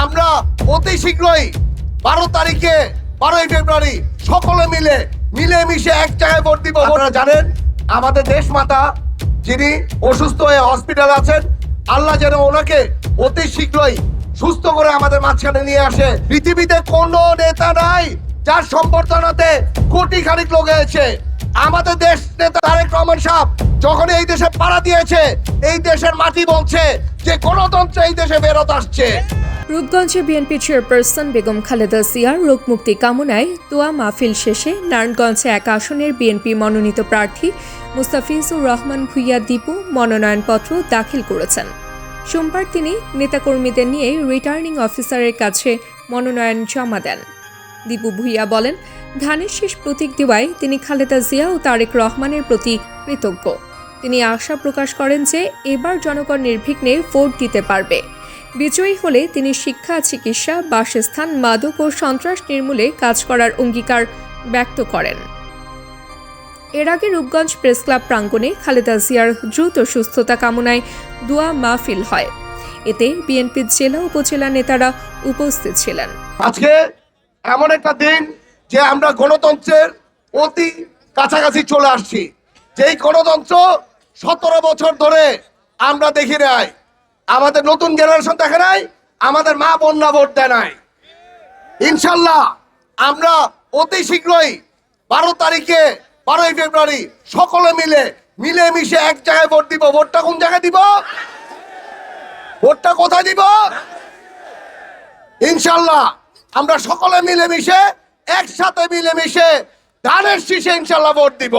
আমরা অতি শীঘ্রই 12 ফেব্রুয়ারি সকলে মিলেমিশে এক জায়গায় ভোট দিব। আপনারা জানেন আমাদের দেশ মাতা যিনি অসুস্থ হয়ে হসপিটালে আছেন, আল্লাহ যেন ওনাকে অতি শীঘ্রই সুস্থ করে আমাদের মাঝখানে নিয়ে আসে। পৃথিবীতে কোনো নেতা নাই যার সম্বর্ধনাতে কোটি খানিক লোক হয়েছে। আমাদের দেশ নেতা তারেক রহমান সাহেব যখন এই দেশে পাড়া দিয়েছে, এই দেশের মাটি বলছে যে গণতন্ত্র এই দেশে ফেরত আসছে। রূপগঞ্জে বিএনপি চেয়ারপারসন বেগম খালেদা জিয়ার রোগ মুক্তি কামনায় দোয়া মাহফিল শেষে নারায়ণগঞ্জে এক আসনের বিএনপি মনোনীত প্রার্থী মুস্তাফিজুর রহমান ভূঁইয়া দীপু মনোনয়নপত্র দাখিল করেছেন। সোমবার তিনি নেতাকর্মীদের নিয়ে রিটার্নিং অফিসারের কাছে মনোনয়ন জমা দেন। দীপু ভূঁইয়া বলেন, ধানের শীষ প্রতীক দেওয়ায় তিনি খালেদা জিয়া ও তারেক রহমানের প্রতি কৃতজ্ঞ। তিনি আশা প্রকাশ করেন যে এবার জনগণ নির্বিঘ্নে ভোট দিতে পারবে। বিজয়ী হলে তিনি শিক্ষা, চিকিৎসা, বাসস্থান, মাদক ও সন্ত্রাস নির্মূলে কাজ করার অঙ্গীকার ব্যক্ত করেন। এর আগে রূপগঞ্জ প্রেস ক্লাব প্রাঙ্গণে খালেদা জিয়ার দ্রুত সুস্থতা কামনায় দোয়া মাহফিল হয়। এতে বিএনপির জেলা উপজেলা নেতারা উপস্থিত ছিলেন। আজকে এমন একটা দিন যে আমরা গণতন্ত্রের অতি কাছাকাছি চলে আসছি। যেই গণতন্ত্র 17 বছর ধরে আমরা দেখি নাই, আমাদের নতুন জেনারেশন দেখে নাই, আমাদের মা বোনরা ভোট দেয় নাই। ইনশাল্লাহ আমরা অতি শীঘ্রই 12 ফেব্রুয়ারি সকলে মিলেমিশে এক জায়গায় ভোট দিব। ভোটটা কোন জায়গায় দিব? ভোটটা কোথায় দিব? ইনশাল্লাহ আমরা সকলে মিলেমিশে একসাথে মিলেমিশে ধানের শীষে ইনশাল্লাহ ভোট দিব।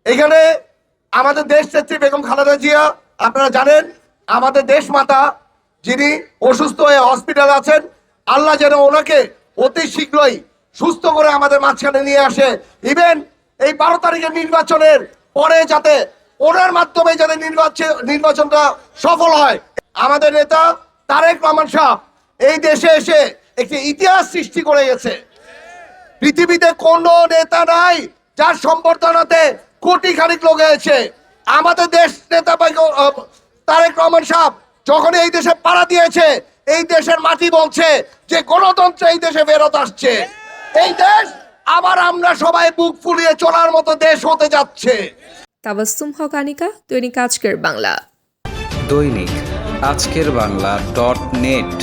এখানে আমাদের দেশ নেত্রী বেগম খালেদা জিয়া, আপনারা জানেন আমাদের দেশ মাতা যিনি অসুস্থ হয়ে হসপিটালে আছেন, আল্লাহ যেন ওনাকে অতি শীঘ্রই সুস্থ করে আমাদের মাঝখানে নিয়ে আসে। ইভেন এই 12 তারিখের নির্বাচনের পরে যাতে ওনার মাধ্যমে যাতে নির্বাচনটা সফল হয়। আমাদের নেতা তারেক রহমান সাহেব এই দেশে এসে একটি ইতিহাস সৃষ্টি করে গেছে। পৃথিবীতে কোনো নেতা নাই যার সম্বর্ধনাতে কোটি খানিক লোক হয়েছে। আমাদের দেশ নেতা তারেক রহমান সাহেব যখন এই দেশে পাড়া দিয়েছে, এই দেশের মাটি বলছে যে গণতন্ত্র এই দেশে ফেরত আসছে। এই দেশ আবার আমরা সবাই বুক ফুলিয়ে চলার মতো দেশ হতে যাচ্ছে। তাবাসসুম হক আনিকা, দৈনিক আজকের বাংলা। দৈনিক আজকের বাংলা .net